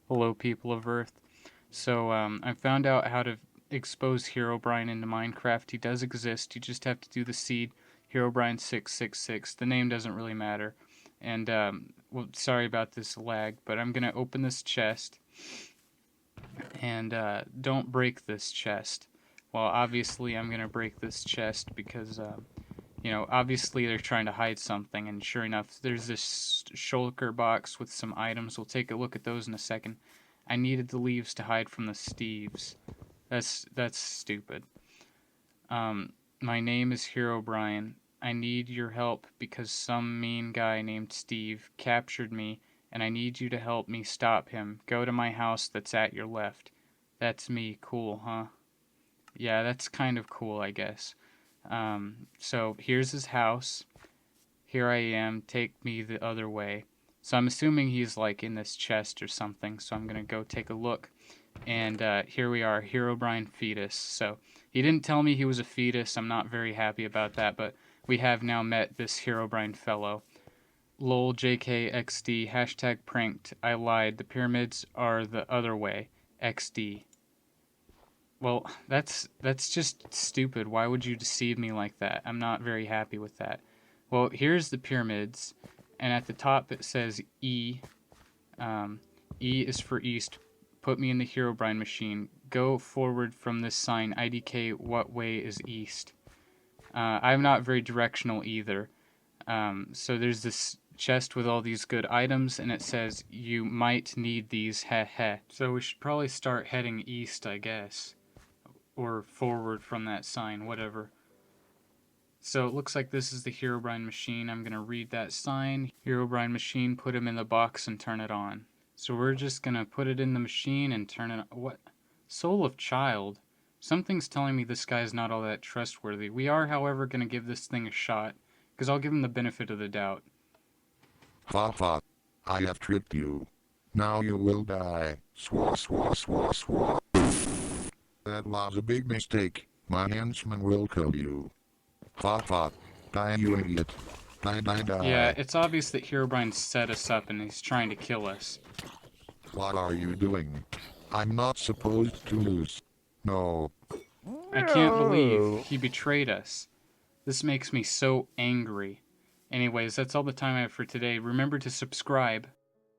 Hello, people of Earth. So, I found out how to expose Herobrine into Minecraft. He does exist. You just have to do the seed Herobrine 666. The name doesn't really matter. And, well, sorry about this lag, but I'm gonna open this chest. And, don't break this chest. Well, obviously, I'm gonna break this chest because, obviously they're trying to hide something, and sure enough, there's this shulker box with some items. We'll take a look at those in a second. I needed the leaves to hide from the Steves. That's stupid. My name is Herobrine. I need your help because some mean guy named Steve captured me, and I need you to help me stop him. Go to my house that's at your left. That's me. Cool, huh? Yeah, that's kind of cool, I guess. So here's his house. Here I am. Take me the other way. So I'm assuming he's like in this chest or something. So I'm gonna go take a look. And here we are, Herobrine fetus. So he didn't tell me he was a fetus. I'm not very happy about that, but we have now met this Herobrine fellow. Lol JK XD hashtag pranked. I lied. The pyramids are the other way. XD. Well, that's just stupid. Why would you deceive me like that? I'm not very happy with that. Well, here's the pyramids, and at the top it says E. E is for east. Put me in the Herobrine machine. Go forward from this sign. IDK, what way is east? I'm not very directional either. So there's this chest with all these good items, and it says you might need these, heh heh. So we should probably start heading east, I guess. Or forward from that sign, whatever. So it looks like this is the Herobrine machine. I'm going to read that sign. Herobrine machine, put him in the box and turn it on. So we're just going to put it in the machine and turn it on. What? Soul of Child? Something's telling me this guy's not all that trustworthy. We are, however, going to give this thing a shot, because I'll give him the benefit of the doubt. Ha ha. I have tricked you. Now you will die. Swa swa swa swa. That was a big mistake. My henchman will kill you. Ha ha. Die, you idiot. Die, die, Yeah, die. it's obvious that Herobrine set us up and he's trying to kill us. What are you doing? I'm not supposed to lose. No. I can't believe he betrayed us. This makes me so angry. Anyways, that's all the time I have for today. Remember to subscribe.